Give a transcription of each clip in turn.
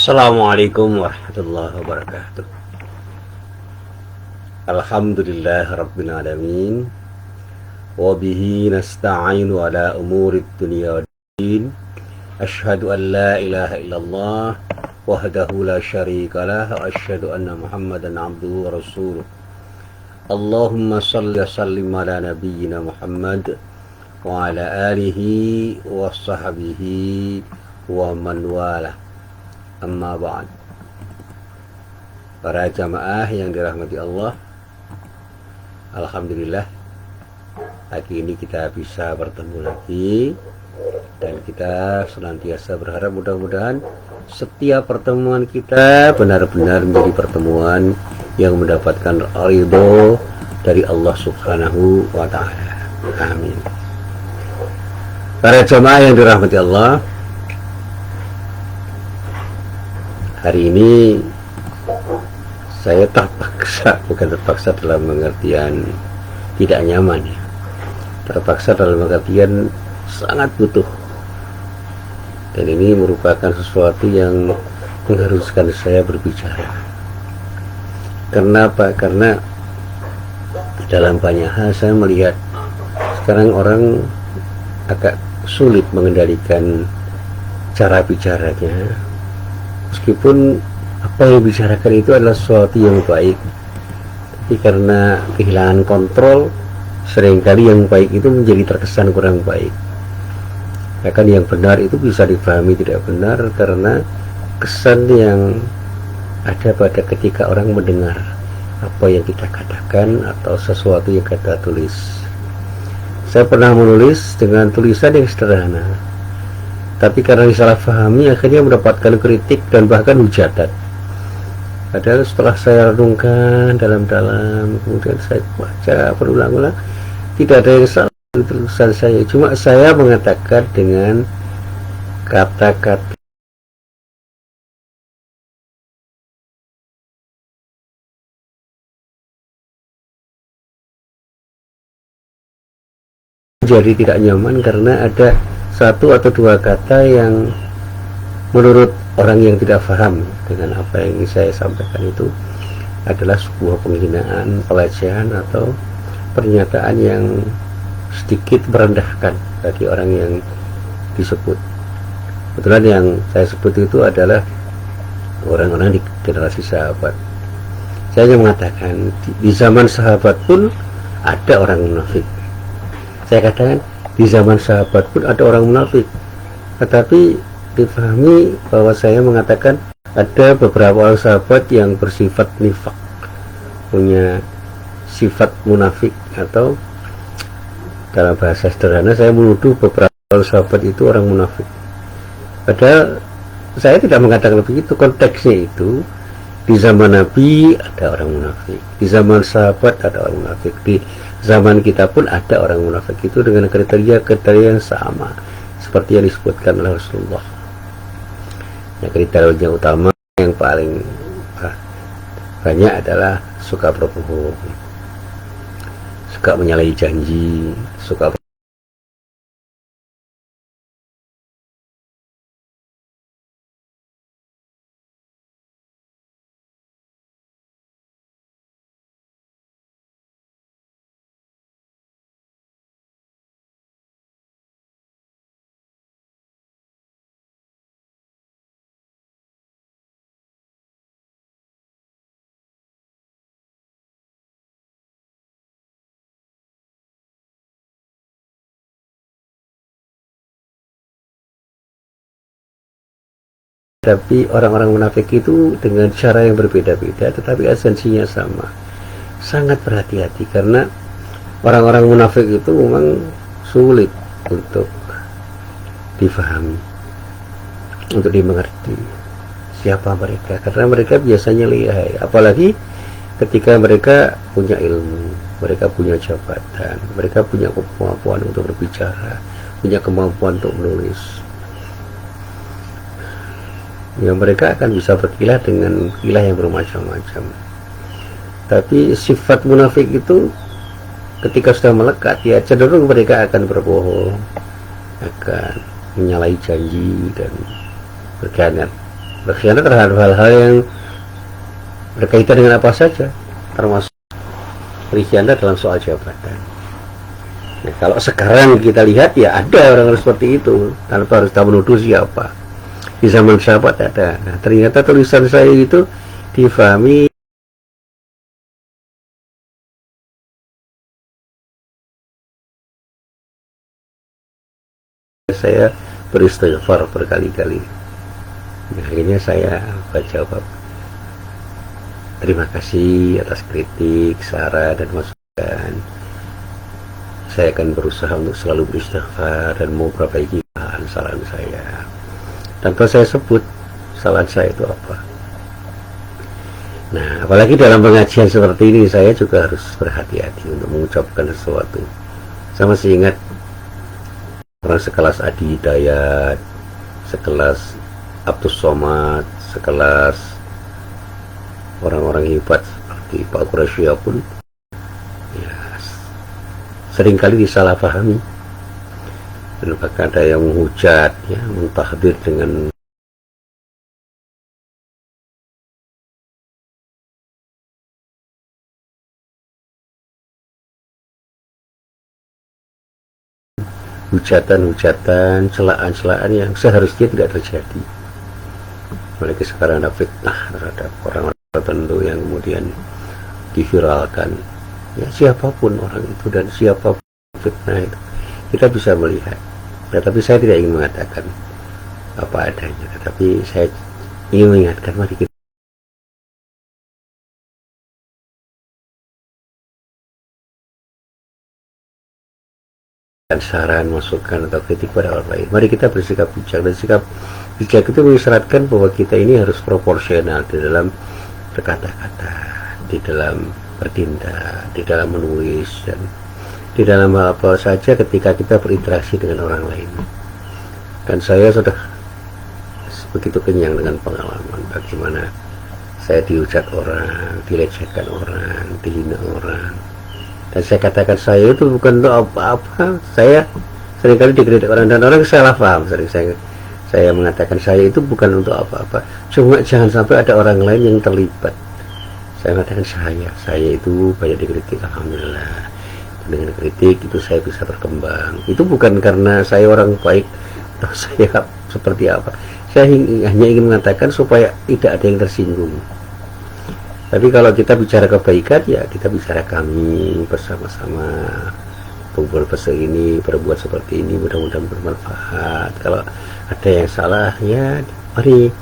Assalamualaikum warahmatullahi wabarakatuh. Alhamdulillah rabbil alamin. Wa bihi nasta'inu ala umurid dunya waddin. Asyhadu an la ilaha illallah wahdahu la syarikalah wa asyhadu anna Muhammadan abduhu wa rasuluh. Allahumma salli wa sallim ala nabiyyina Muhammad wa ala alihi wa sahbihi wa man walah. Amma ba'd. Para jamaah yang dirahmati Allah, alhamdulillah pagi ini kita bisa bertemu lagi, dan kita senantiasa berharap mudah-mudahan setiap pertemuan kita benar-benar menjadi pertemuan yang mendapatkan ridho dari Allah Subhanahu wa ta'ala. Amin. Para jamaah yang dirahmati Allah, hari ini saya bukan terpaksa dalam pengertian tidak nyaman ya. Terpaksa dalam pengertian sangat butuh. Dan ini merupakan sesuatu yang mengharuskan saya berbicara. Kenapa? Karena dalam banyak hal saya melihat sekarang orang agak sulit mengendalikan cara bicaranya. Meskipun apa yang dibicarakan itu adalah sesuatu yang baik, tapi karena kehilangan kontrol, seringkali yang baik itu menjadi terkesan kurang baik. Bahkan yang benar itu bisa dipahami tidak benar karena kesan yang ada pada ketika orang mendengar apa yang kita katakan atau sesuatu yang kita tulis. Saya pernah menulis dengan tulisan yang sederhana, tapi karena disalah pahami akhirnya mendapatkan kritik dan bahkan hujatan. Padahal setelah saya renungkan dalam-dalam, kemudian saya baca berulang-ulang, tidak ada yang salah di tulisan saya. Cuma saya mengatakan dengan kata-kata jadi tidak nyaman karena ada satu atau dua kata yang menurut orang yang tidak paham dengan apa yang saya sampaikan itu adalah sebuah penghinaan, pelecehan atau pernyataan yang sedikit merendahkan bagi orang yang disebut. Kebetulan yang saya sebut itu adalah orang-orang di generasi sahabat. Saya hanya mengatakan di zaman sahabat pun ada orang munafik. Saya katakan di zaman sahabat pun ada orang munafik, tetapi dipahami bahwa saya mengatakan ada beberapa orang sahabat yang bersifat nifak, punya sifat munafik, atau dalam bahasa sederhana saya menuduh beberapa orang sahabat itu orang munafik. Padahal saya tidak mengatakan begitu. Konteksnya itu di zaman Nabi ada orang munafik, di zaman sahabat ada orang munafik, di zaman kita pun ada orang munafik itu dengan kriteria yang sama seperti yang disebutkan oleh Rasulullah. Yang kriteria utama yang paling banyak adalah suka berbohong, suka menyalahi janji, suka tapi orang-orang munafik itu dengan cara yang berbeda-beda tetapi esensinya sama. Sangat berhati-hati karena orang-orang munafik itu memang sulit untuk difahami, untuk dimengerti siapa mereka, karena mereka biasanya lihai, apalagi ketika mereka punya ilmu, mereka punya jabatan, mereka punya kemampuan untuk berbicara, punya kemampuan untuk menulis. Ya, mereka akan bisa berkilah dengan kilah yang bermacam-macam. Tapi sifat munafik itu ketika sudah melekat, ya cenderung mereka akan berbohong, akan menyalahi janji dan berkhianat berkhianat terhadap hal-hal yang berkaitan dengan apa saja, termasuk berkhianat dalam soal jabatan. Nah, kalau sekarang kita lihat ya ada orang seperti itu, tanpa harus kita menuduh siapa. Di zaman sahabat ada. Nah, ternyata tulisan saya itu difahami saya beristighfar berkali-kali. Nah, akhirnya saya jawab, terima kasih atas kritik, saran, dan masukan. Saya akan berusaha untuk selalu beristighfar dan mau perbaiki kesalahan saya, tanpa saya sebut kesalahan saya itu apa. Nah, apalagi dalam pengajian seperti ini, saya juga harus berhati-hati untuk mengucapkan sesuatu. Saya masih ingat orang sekelas Adi Hidayat, sekelas Abdus Somad, sekelas orang-orang hebat seperti Pak Quraisy pun ya, seringkali disalahpahami, dan bahkan ada yang menghujat, ya, mentahdir dengan hujatan-hujatan, celaan-celaan yang seharusnya tidak terjadi. Apalagi sekarang ada fitnah terhadap orang tertentu yang kemudian diviralkan. Ya, siapapun orang itu dan siapapun fitnah itu, kita bisa melihat. Tetapi saya tidak ingin mengatakan apa adanya, tetapi saya ingin mengingatkan, mari kita saran, masukan, atau kritik pada orang lain. Mari kita bersikap bijak, dan sikap bijak itu mengisyaratkan bahwa kita ini harus proporsional di dalam berkata-kata, di dalam bertindak, di dalam menulis, dan di dalam apa saja ketika kita berinteraksi dengan orang lain. Dan saya sudah begitu kenyang dengan pengalaman bagaimana saya dihujat orang, dilecehkan orang, dihina orang. Dan saya katakan saya itu bukan untuk apa-apa. Saya seringkali dikritik orang, dan orang salah paham. Sering saya mengatakan saya itu bukan untuk apa-apa. Cuma jangan sampai ada orang lain yang terlibat. Saya mengatakan saya itu banyak dikritik, alhamdulillah. Dengan kritik itu saya bisa berkembang. Itu bukan karena saya orang baik atau saya seperti apa. Saya hanya ingin mengatakan supaya tidak ada yang tersinggung. Tapi kalau kita bicara kebaikan, ya kita bicara kami bersama-sama kumpul besok ini, berbuat seperti ini, mudah-mudahan bermanfaat. Kalau ada yang salah, ya mari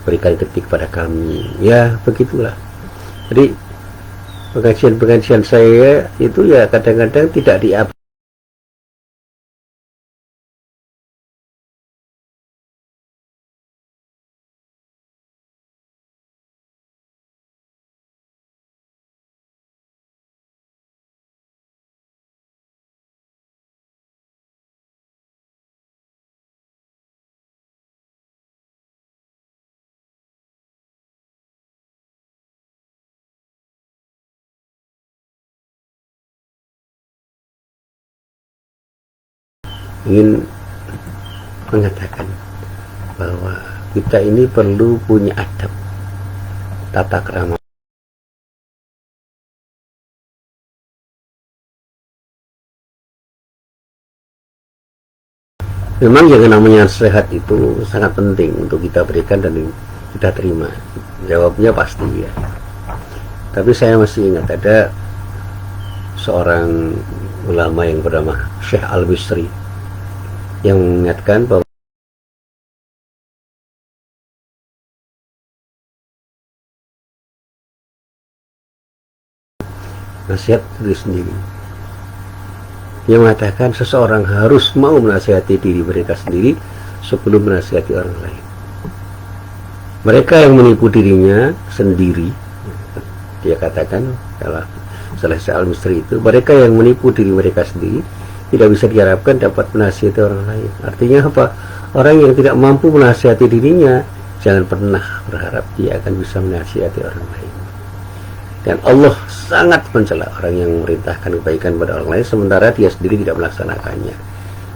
berikan kritik pada kami. Ya begitulah. Jadi pengajian-pengajian saya itu ya kadang-kadang tidak diupload. Ingin mengatakan bahwa kita ini perlu punya adab, tata krama. Memang yang namanya sehat itu sangat penting untuk kita berikan dan kita terima. Jawabnya pasti ya. Tapi saya masih ingat ada seorang ulama yang bernama Syekh Al-Bisri yang mengingatkan bahwa nasihat diri sendiri. Dia mengatakan seseorang harus mau menasihati diri mereka sendiri sebelum menasihati orang lain. Mereka yang menipu dirinya sendiri, dia katakan kalau Syekh Al-Bisri itu, mereka yang menipu diri mereka sendiri tidak bisa diharapkan dapat menasihati orang lain. Artinya apa? Orang yang tidak mampu menasihati dirinya, jangan pernah berharap dia akan bisa menasihati orang lain. Dan Allah sangat mencela orang yang memerintahkan kebaikan pada orang lain sementara dia sendiri tidak melaksanakannya.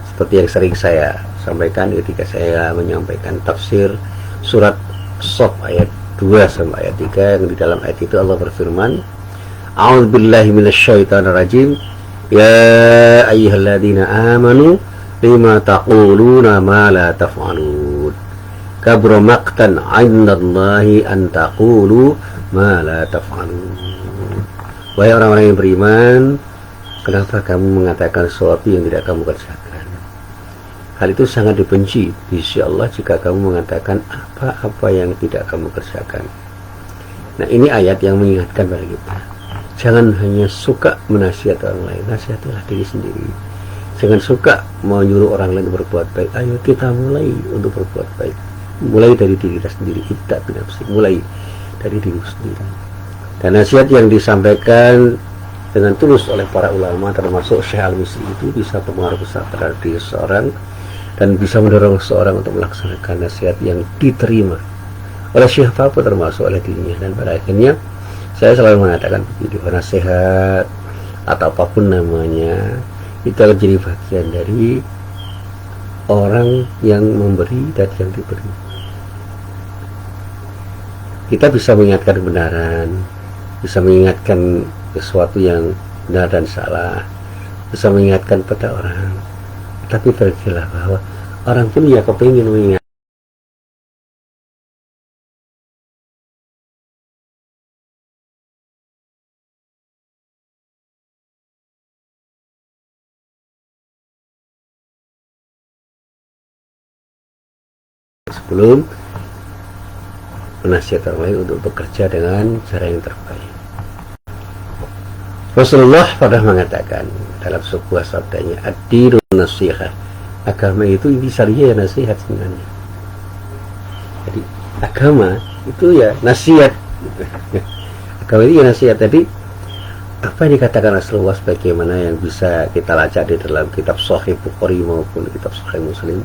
Seperti yang sering saya sampaikan ketika saya menyampaikan tafsir surat Shaf ayat 2 sampai ayat 3, yang di dalam ayat itu Allah berfirman, A'udzubillahi minasyaitonirrajim, ya ayyuhalladzina amanu lima taquluna ma la taf'alun, kabura maqtan 'indallahi an taqulu ma la taf'alun. Wahai orang-orang yang beriman, kenapa kamu mengatakan sesuatu yang tidak kamu kerjakan? Hal itu sangat dibenci di sisi Allah jika kamu mengatakan apa-apa yang tidak kamu kerjakan. Nah, ini ayat yang mengingatkan pada kita. Jangan hanya suka menasihati orang lain, nasihatilah diri sendiri. Jangan suka menyuruh orang lain berbuat baik. Ayo kita mulai untuk berbuat baik. Mulai dari diri kita sendiri, kita binafsi. Mulai dari diri sendiri. Dan nasihat yang disampaikan dengan tulus oleh para ulama, termasuk Syekh Al-Misri, itu bisa berpengaruh besar terhadap diri seseorang dan bisa mendorong seseorang untuk melaksanakan nasihat yang diterima oleh siapapun, termasuk oleh dirinya. Dan pada akhirnya saya selalu mengatakan begini, nasihat atau apapun namanya itu akan jadi bagian dari orang yang memberi dan yang diberi. Kita bisa mengingatkan kebenaran, bisa mengingatkan sesuatu yang benar dan salah, bisa mengingatkan pada orang, tapi pergilah bahwa orang pun ya kepingin mengingat. Sebelum menasihat orang lain untuk bekerja dengan cara yang terbaik. Rasulullah pernah mengatakan dalam sebuah sabdanya, ad-dinu nasihat, agama itu intisarinya ya nasihat sebenarnya. Jadi agama itu ya nasihat. Agama itu ya nasihat. Jadi apa yang dikatakan Rasulullah sebagaimana yang bisa kita lacak di dalam kitab Sahih Bukhari maupun kitab Sahih Muslim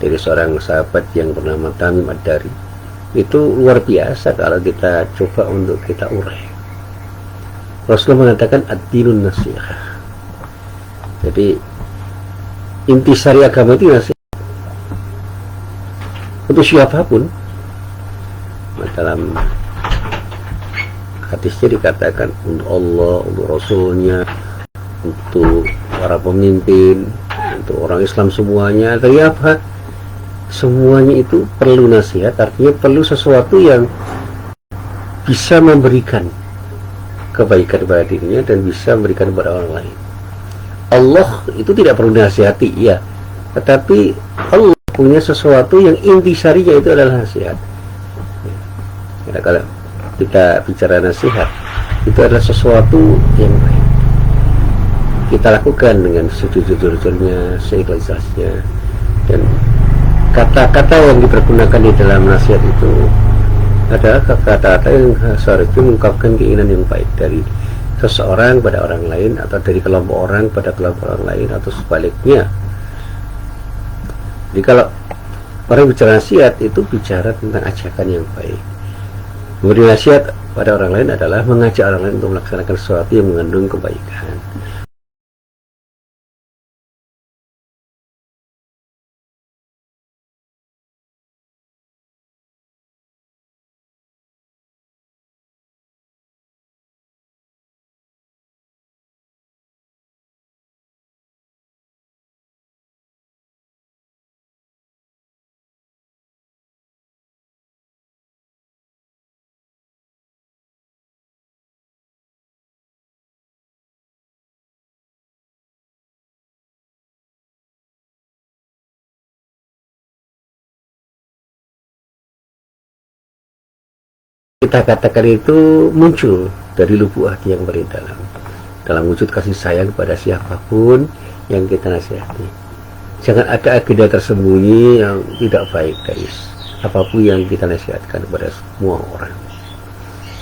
dari seorang sahabat yang bernama Tamim Ad-Dari, itu luar biasa kalau kita coba untuk kita urai. Rasulullah mengatakan ad-dinun nasihat. Jadi intisari agama itu nasihat untuk siapapun. Dalam hadisnya dikatakan untuk Allah, untuk Rasulnya, untuk para pemimpin, untuk orang Islam semuanya. Dari apa? Semuanya itu perlu nasihat, artinya perlu sesuatu yang bisa memberikan kebaikan kepada dirinya dan bisa memberikan kepada orang lain. Allah itu tidak perlu nasihati, ya, tetapi Allah punya sesuatu yang intisarinya itu adalah nasihat. Ya, kalau kita bicara nasihat, itu adalah sesuatu yang baik. Kita lakukan dengan sejujur-jujurnya, seikhlas-ikhlasnya, dan kata-kata yang dipergunakan di dalam nasihat itu adalah kata-kata yang seharusnya mengungkapkan keinginan yang baik dari seseorang pada orang lain, atau dari kelompok orang pada kelompok orang lain, atau sebaliknya. Jadi kalau orang bicara nasihat itu bicara tentang ajakan yang baik. Memberi nasihat pada orang lain adalah mengajak orang lain untuk melaksanakan sesuatu yang mengandung kebaikan. Kita katakan itu muncul dari lubuk hati yang paling dalam wujud kasih sayang kepada siapapun yang kita nasihati. Jangan ada agenda tersembunyi yang tidak baik dari apapun yang kita nasihatkan kepada semua orang.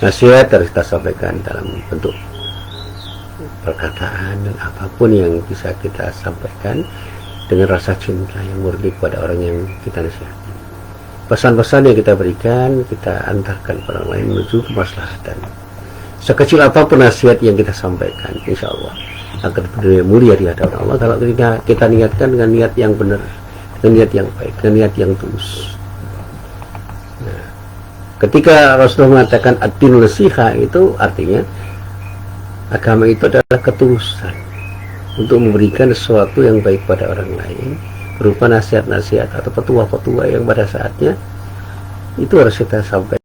Nasihat harus kita sampaikan dalam bentuk perkataan dan apapun yang bisa kita sampaikan dengan rasa cinta yang murni kepada orang yang kita nasihati. Pesan-pesan yang kita berikan, kita antarkan kepada orang lain menuju kemaslahatan. Sekecil apapun nasihat yang kita sampaikan, insya Allah akan bernilai mulia di hadapan Allah kalau kita niatkan dengan niat yang benar, dengan niat yang baik, dengan niat yang tulus. Nah, Ketika Rasulullah mengatakan ad-dinul nasiha, itu artinya agama itu adalah ketulusan untuk memberikan sesuatu yang baik pada orang lain, berupa nasihat-nasihat atau petua-petua yang pada saatnya itu harus kita sampaikan.